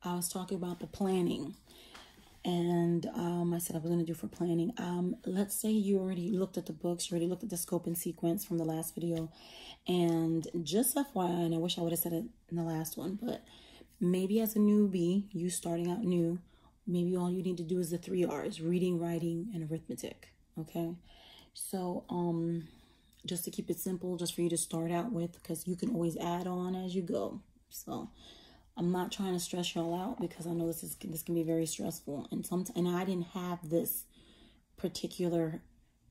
I was talking about the planning. And I said I was going to do for planning. Let's say you already looked at the books, you already looked at the scope and sequence from the last video. And just FYI, and I wish I would have said it in the last one, but maybe as a newbie, you starting out new, maybe all you need to do is the 3 R's: reading, writing, and arithmetic. Okay? So just to keep it simple, just for you to start out with, because you can always add on as you go. So I'm not trying to stress y'all out, because I know this can be very stressful, and I didn't have this particular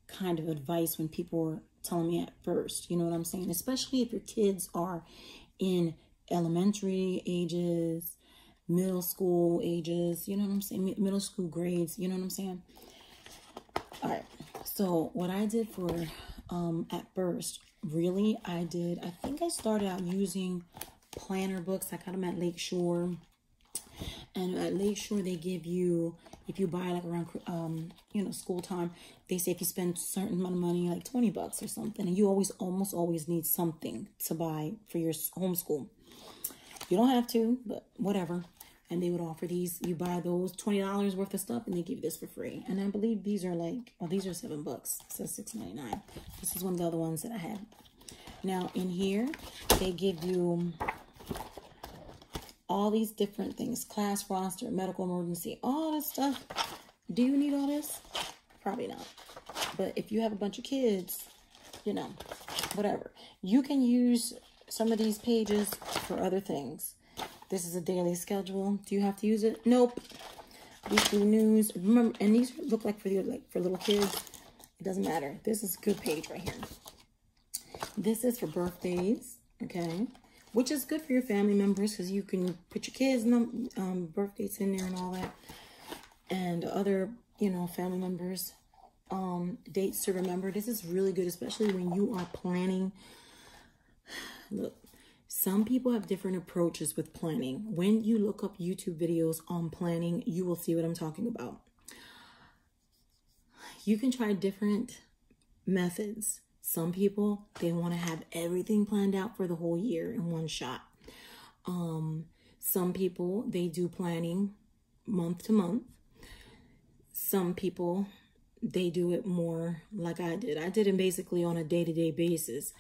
kind of advice when people were telling me at first. You know what I'm saying? Especially if your kids are in elementary ages, middle school ages. You know what I'm saying? Middle school grades. You know what I'm saying? All right. So what I did for at first, really, I think I started out using planner books. I got them at Lakeshore, and at Lakeshore they give you, if you buy like around school time, they say if you spend a certain amount of money, like $20 or something, and you almost always need something to buy for your homeschool. You don't have to, but whatever. And they would offer these. You buy those $20 worth of stuff, and they give you this for free. And I believe these are like, oh, these are $7. It says $6.99. This is one of the other ones that I had. Now in here they give you all these different things: class roster, medical emergency, all this stuff. Do you need all this? Probably not. But if you have a bunch of kids, you know, whatever. You can use some of these pages for other things. This is a daily schedule. Do you have to use it? Nope. Weekly news. Remember, and these look like for little kids. It doesn't matter. This is a good page right here. This is for birthdays, okay? Which is good for your family members, because you can put your kids' birth dates in there and all that. And other, family members' dates to remember. This is really good, especially when you are planning. Look, some people have different approaches with planning. When you look up YouTube videos on planning, you will see what I'm talking about. You can try different methods. Some people, they want to have everything planned out for the whole year in one shot. Some people, they do planning month to month. Some people, they do it more like I did. I did it basically on a day-to-day basis.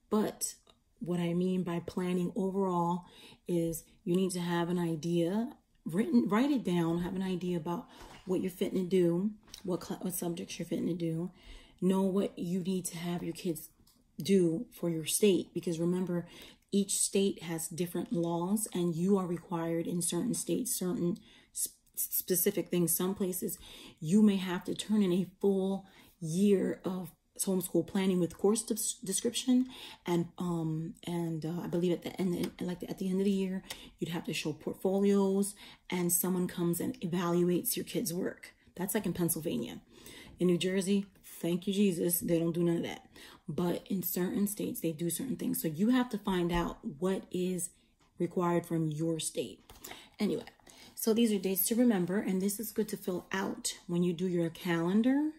But what I mean by planning overall is you need to have an idea, write it down, have an idea about what you're fitting to do, what subjects you're fitting to do. Know what you need to have your kids do for your state, because remember, each state has different laws, and you are required in certain states certain specific things. Some places you may have to turn in a full year of homeschool planning with course description, and I believe at the end, at the end of the year, you'd have to show portfolios, and someone comes and evaluates your kids' work. That's like in Pennsylvania. In New Jersey, thank you, Jesus, they don't do none of that. But in certain states, they do certain things. So you have to find out what is required from your state. Anyway, so these are dates to remember, and this is good to fill out when you do your calendar.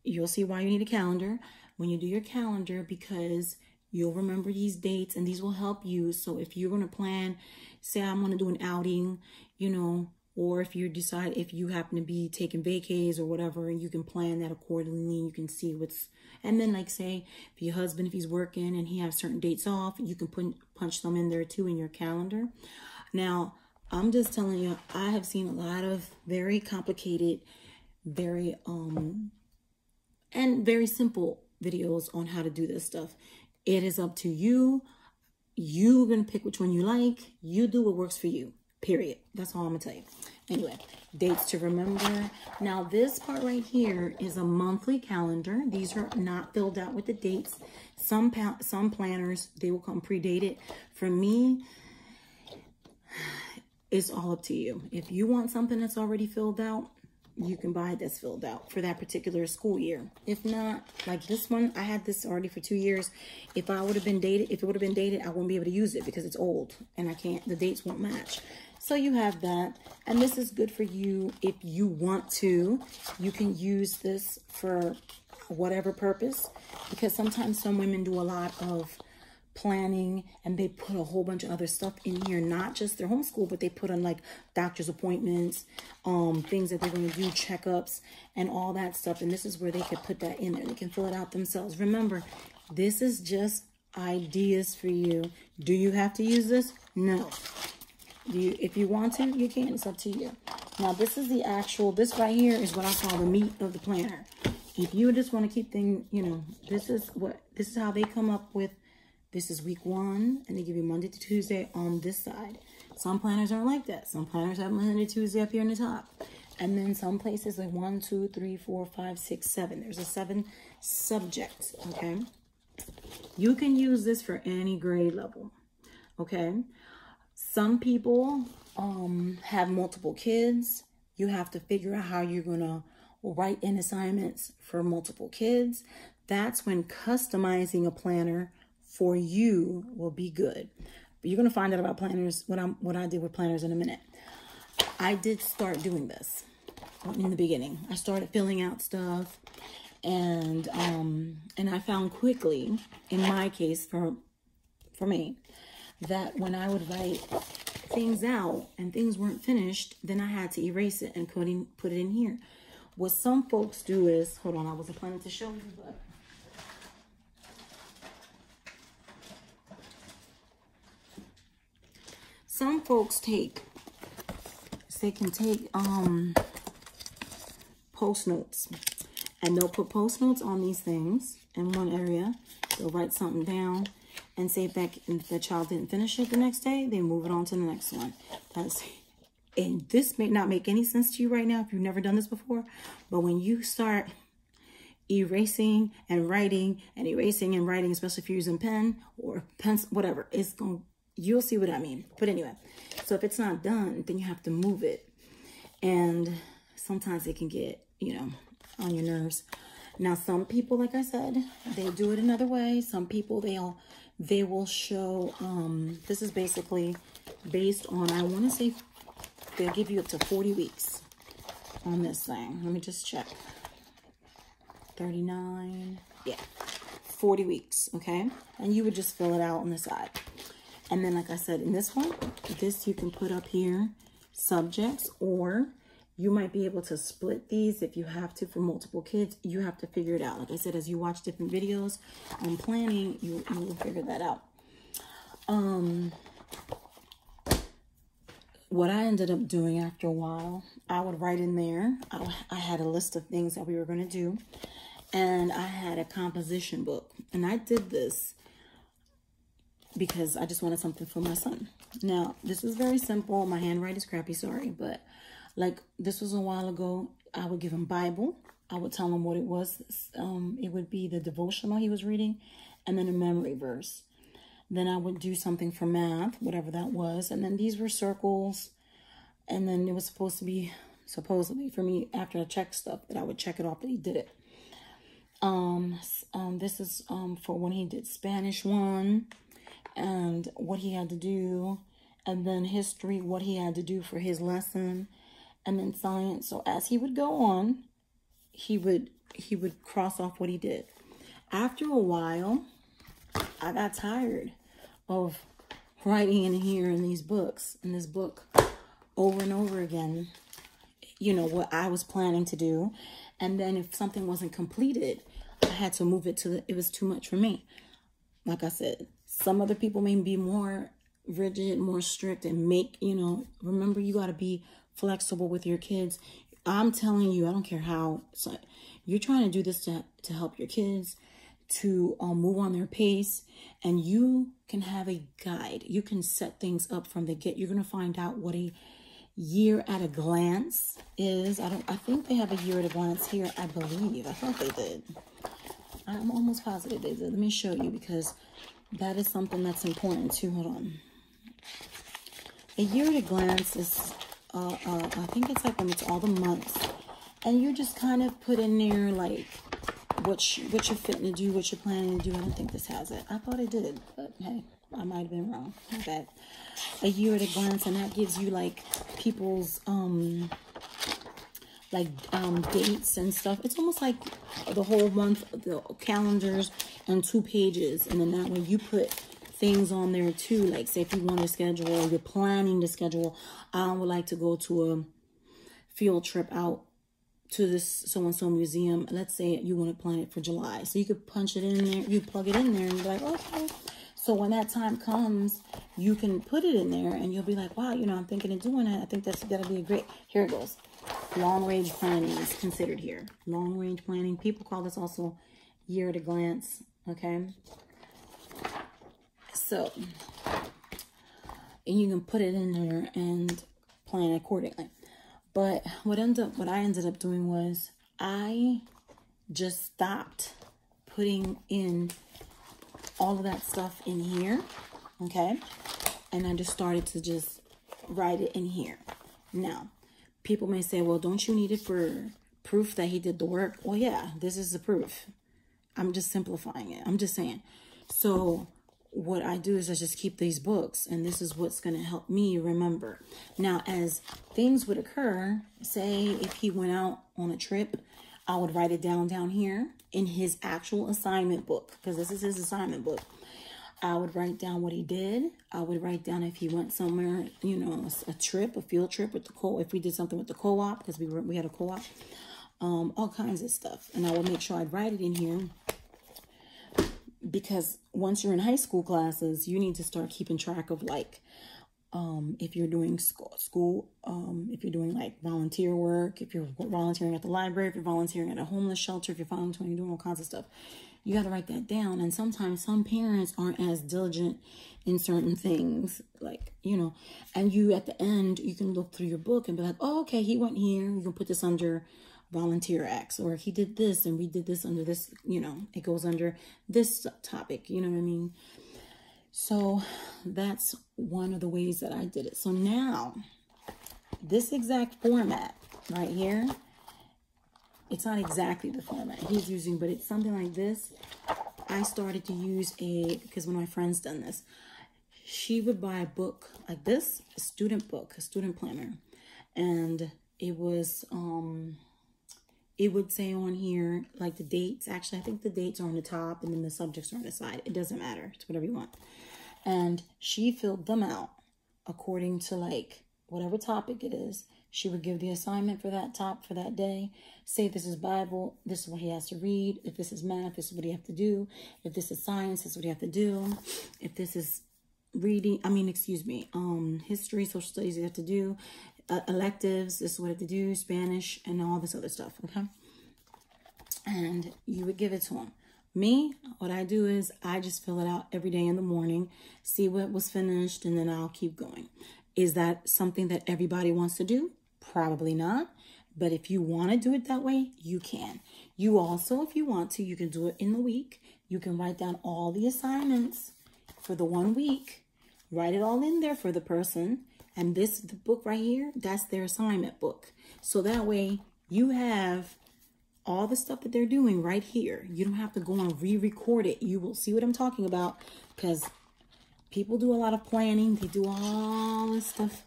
You'll see why you need a calendar when you do your calendar, because you'll remember these dates, and these will help you. So if you're going to plan, say I'm going to do an outing, or if you decide, if you happen to be taking vacays or whatever, you can plan that accordingly, and you can see what's, and then like say, if your husband, if he's working and he has certain dates off, you can punch them in there too in your calendar. Now, I'm just telling you, I have seen a lot of very complicated, very, and very simple videos on how to do this stuff. It is up to you. You're going to pick which one you like. You do what works for you. Period. That's all I'm going to tell you. Anyway, dates to remember. Now, this part right here is a monthly calendar. These are not filled out with the dates. Some planners, they will come predated. For me, it's all up to you. If you want something that's already filled out, you can buy it that's filled out for that particular school year. If not, like this one, I had this already for 2 years. If it would have been dated, I wouldn't be able to use it because it's old and the dates won't match. So you have that. And this is good for you if you want to. You can use this for whatever purpose, because sometimes some women do a lot of planning, and they put a whole bunch of other stuff in here, not just their homeschool, but they put on like doctor's appointments, things that they're going to do, checkups, and all that stuff. And this is where they could put that in there. They can fill it out themselves. Remember, this is just ideas for you. Do you have to use this? No. If you want to, you can. It's up to you. Now, this is the actual, this right here is what I call the meat of the planner. If you just want to keep things, you know, this is how they come up with, this is week 1, and they give you Monday to Tuesday on this side. Some planners aren't like that. Some planners have Monday to Tuesday up here on the top. And then some places like 1, 2, 3, 4, 5, 6, 7. There's a 7 subjects, okay? You can use this for any grade level, okay? Some people have multiple kids. You have to figure out how you're going to write in assignments for multiple kids. That's when customizing a planner for you will be good. But you're going to find out about planners, what I did with planners in a minute. I did start doing this in the beginning. I started filling out stuff, and I found quickly, in my case, for me, that when I would write things out and things weren't finished, then I had to erase it and put it in here. What some folks do is, hold on, I wasn't planning to show you, but some folks can take post notes, and they'll put post notes on these things in one area. They'll write something down, and say if the child didn't finish it the next day, they move it on to the next one. And this may not make any sense to you right now if you've never done this before, but when you start erasing and writing, especially if you're using pen or pencil, whatever, you'll see what I mean. But anyway, so if it's not done, then you have to move it. And sometimes it can get, you know, on your nerves. Now, some people, like I said, they do it another way. Some people, they will show, this is basically based on, I want to say they'll give you up to 40 weeks on this thing. Let me just check. 39, yeah, 40 weeks, okay? And you would just fill it out on the side. And then, like I said, in this one, this you can put up here, subjects, or you might be able to split these if you have to for multiple kids. You have to figure it out. Like I said, as you watch different videos on planning, you will figure that out. What I ended up doing after a while, I would write in there. I had a list of things that we were going to do. And I had a composition book. And I did this because I just wanted something for my son. Now, this was very simple. My handwriting is crappy, sorry. But like, this was a while ago. I would give him Bible. I would tell him what it was. It would be the devotional he was reading, and then a memory verse. Then I would do something for math, whatever that was. And then these were circles. And then it was supposed to be, supposedly, for me, after I checked stuff, that I would check it off that he did it. This is for when he did Spanish 1, and what he had to do. And then history, what he had to do for his lesson. And then science. So as he would go on, he would cross off what he did. After a while, I got tired of writing in here in these books, in this book, over and over again, you know, what I was planning to do. And then if something wasn't completed, I had to move it it was too much for me. Like I said, some other people may be more rigid, more strict, and make, you know, remember, you got to be flexible with your kids. I'm telling you, I don't care how, so you're trying to do this to help your kids to move on their pace, and you can have a guide. You can set things up from the get. You're going to find out what a year at a glance is. I think they have a year at a glance here, I believe. I thought they did. I'm almost positive they did. Let me show you, because that is something that's important too. Hold on. A year at a glance is, I think it's like when it's all the months, and you just kind of put in there like what you're fitting to do, what you're planning to do. I don't think this has it. I thought it did, but hey, I might have been wrong. My bad. A year at a glance, and that gives you like people's dates and stuff. It's almost like the whole month, the calendars, and 2 pages, and then that way you put things on there too. Like say if you want to schedule, you're planning to schedule, I would like to go to a field trip out to this so-and-so museum. Let's say you want to plan it for July. So you could punch it in there, you plug it in there and you're like, okay. So when that time comes, you can put it in there and you'll be like, wow, you know, I'm thinking of doing that. I think that'll be a great, here it goes. Long range planning is considered here. Long range planning. People call this also year at a glance. Okay. So, and you can put it in there and plan accordingly. But what I ended up doing was I just stopped putting in all of that stuff in here, okay? And I just started to just write it in here. Now, people may say, well, don't you need it for proof that he did the work? Well, yeah, this is the proof. I'm just simplifying it. I'm just saying. So what I do is I just keep these books, and this is what's going to help me remember. Now, as things would occur, say if he went out on a trip, I would write it down here in his actual assignment book, because this is his assignment book. I would write down what he did. I would write down if he went somewhere, you know, a trip, a field trip with the if we did something with the co-op, because we had a co-op, all kinds of stuff. And I would make sure I'd write it in here, because once you're in high school classes, you need to start keeping track of, like, if you're doing school, if you're doing like volunteer work, if you're volunteering at the library, if you're volunteering at a homeless shelter, if you're volunteering, doing all kinds of stuff, you got to write that down. And sometimes some parents aren't as diligent in certain things, like, you know, and you at the end, you can look through your book and be like, oh, okay, he went here. You can put this under volunteer acts, or he did this and we did this under this, you know, it goes under this topic, you know what I mean? So that's one of the ways that I did it. So now this exact format right here, it's not exactly the format he's using, but it's something like this. I started to use because one of my friends done this, she would buy a book like this, a student book, a student planner. And it was, it would say on here, like the dates. Actually, I think the dates are on the top and then the subjects are on the side. It doesn't matter. It's whatever you want. And she filled them out according to, like, whatever topic it is. She would give the assignment for that day. Say this is Bible, this is what he has to read. If this is math, this is what he has to do. If this is science, this is what he has to do. If this is history, social studies, you have to do. Electives, this is what I have to do, Spanish, and all this other stuff, okay? And you would give it to him. Me, what I do is I just fill it out every day in the morning, see what was finished, and then I'll keep going. Is that something that everybody wants to do? Probably not. But if you want to do it that way, you can. You also, if you want to, you can do it in the week. You can write down all the assignments for the 1 week. Write it all in there for the person. And the book right here, that's their assignment book. So that way you have all the stuff that they're doing right here. You don't have to go and re-record it. You will see what I'm talking about, because people do a lot of planning. They do all this stuff.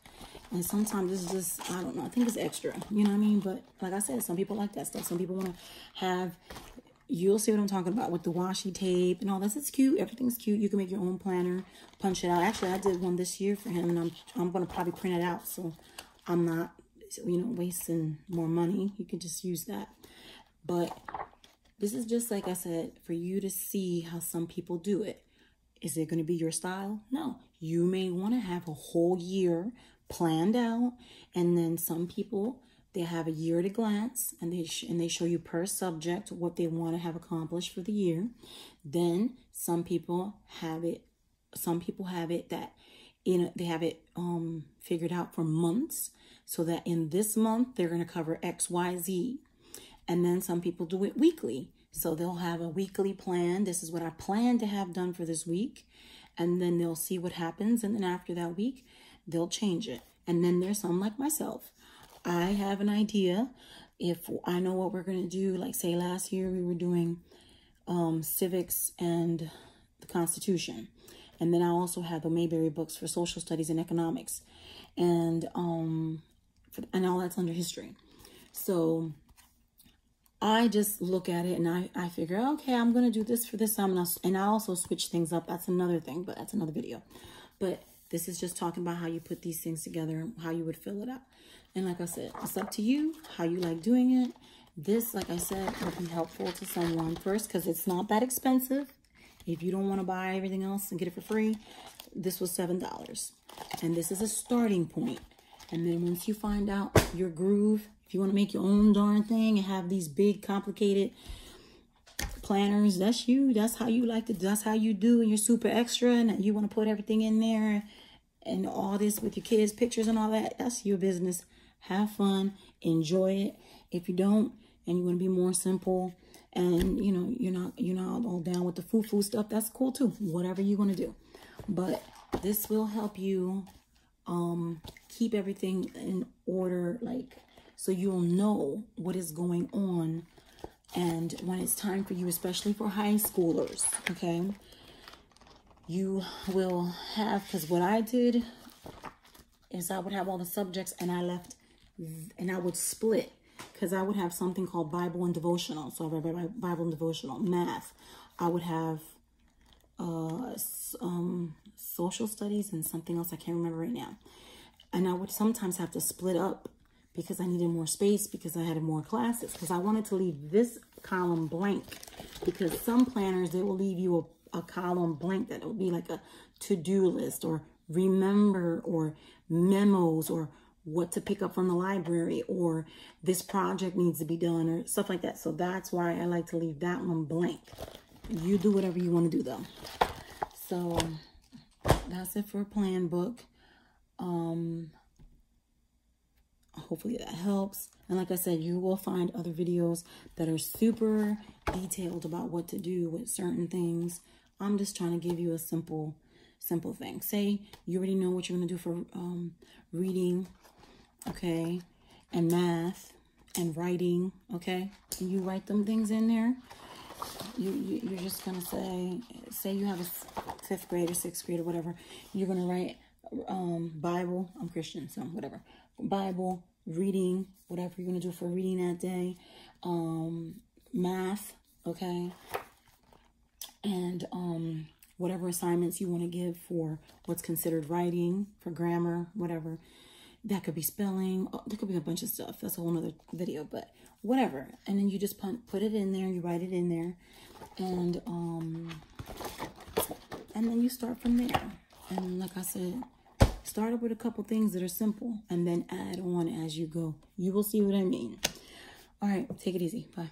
And sometimes it's just, I don't know, I think it's extra. You know what I mean? But like I said, some people like that stuff. Some people want to have, you'll see what I'm talking about with the washi tape and all this. It's cute. Everything's cute. You can make your own planner, punch it out. Actually, I did one this year for him, and I'm going to probably print it out, so I'm not, you know, wasting more money. You can just use that. But this is just, like I said, for you to see how some people do it. Is it going to be your style? No. You may want to have a whole year planned out, and then some people, they have a year at a glance, and they show you per subject what they want to have accomplished for the year. Then some people have it that, you know, they have it figured out for months, so that in this month they're going to cover X, Y, Z. And then some people do it weekly. So they'll have a weekly plan. This is what I plan to have done for this week. And then they'll see what happens. And then after that week, they'll change it. And then there's some like myself. I have an idea. If I know what we're going to do, like say last year we were doing civics and the Constitution. And then I also have the Mayberry books for social studies and economics. And all that's under history. So I just look at it and I figure, okay, I'm going to do this for this time. And I also switch things up. That's another thing, but that's another video. But this is just talking about how you put these things together, how you would fill it out. And like I said, it's up to you, how you like doing it. This, like I said, will be helpful to someone first because it's not that expensive. If you don't want to buy everything else and get it for free, this was $7. And this is a starting point. And then once you find out your groove, if you want to make your own darn thing and have these big, complicated planners, that's you. That's how you like to, that's how you do, and you're super extra and you want to put everything in there and all this with your kids' pictures and all that. That's your business. Have fun. Enjoy it. If you don't and you want to be more simple and, you know, you're not all down with the foo-foo stuff, that's cool too. Whatever you want to do. But this will help you keep everything in order, like, so you'll know what is going on. And when it's time for you, especially for high schoolers, okay, you will have, because what I did is I would have all the subjects and I would split, because I would have something called Bible and devotional. So I read Bible and devotional. Math, I would have social studies and something else I can't remember right now. And I would sometimes have to split up because I needed more space, because I had more classes, because I wanted to leave this column blank, because some planners, they will leave you a column blank that will be like a to-do list or remember or memos or what to pick up from the library or this project needs to be done or stuff like that. So that's why I like to leave that one blank. You do whatever you want to do though. So that's it for a plan book. Hopefully that helps. And like I said, you will find other videos that are super detailed about what to do with certain things. I'm just trying to give you a simple thing. Say you already know what you're going to do for reading, okay, and math and writing, okay? And you write them things in there. You're just going to say you have a 5th grade or 6th grade or whatever. You're going to write Bible. I'm Christian, so whatever. Bible, reading, whatever you're going to do for reading that day. Math, okay? And whatever assignments you want to give for what's considered writing, for grammar, whatever. That could be spelling. Oh, there could be a bunch of stuff. That's a whole other video, but whatever. And then you just put it in there. You write it in there. And then you start from there. And like I said, start up with a couple things that are simple and then add on as you go. You will see what I mean. All right, take it easy. Bye.